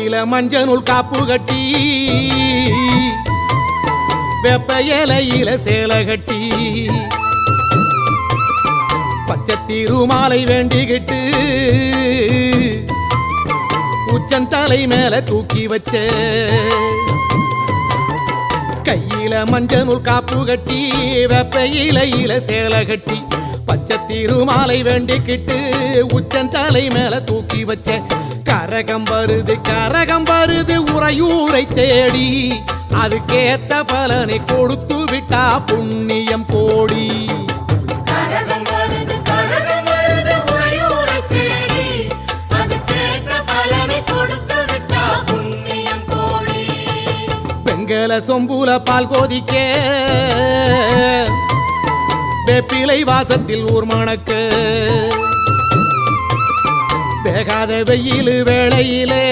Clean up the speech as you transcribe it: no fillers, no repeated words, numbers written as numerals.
கையில மஞ்சள் நூல் காப்பு கட்டி வெப்ப இலையில சேலை கட்டி பச்சை திருமாலை வேண்டிக்கிட்டு உச்சந்தலை மேல தூக்கி வச்ச கையில மஞ்சள் நூல் காப்பு கட்டி வெப்ப இலையில சேலை கட்டி பச்சை திருமாலை வேண்டிக்கிட்டு உச்சந்தலை மேல தூக்கி வச்ச கரகம் வருது உறையூரை தேடி அதுக்கேத்த பலனை கொடுத்து விட்டா புண்ணியம் கோடி. பெங்கல சொம்புல பால் கோதிக்க வேப்பிலை வாசத்தில் ஊர் மணக்க வேகாத வெயில் வேளையிலே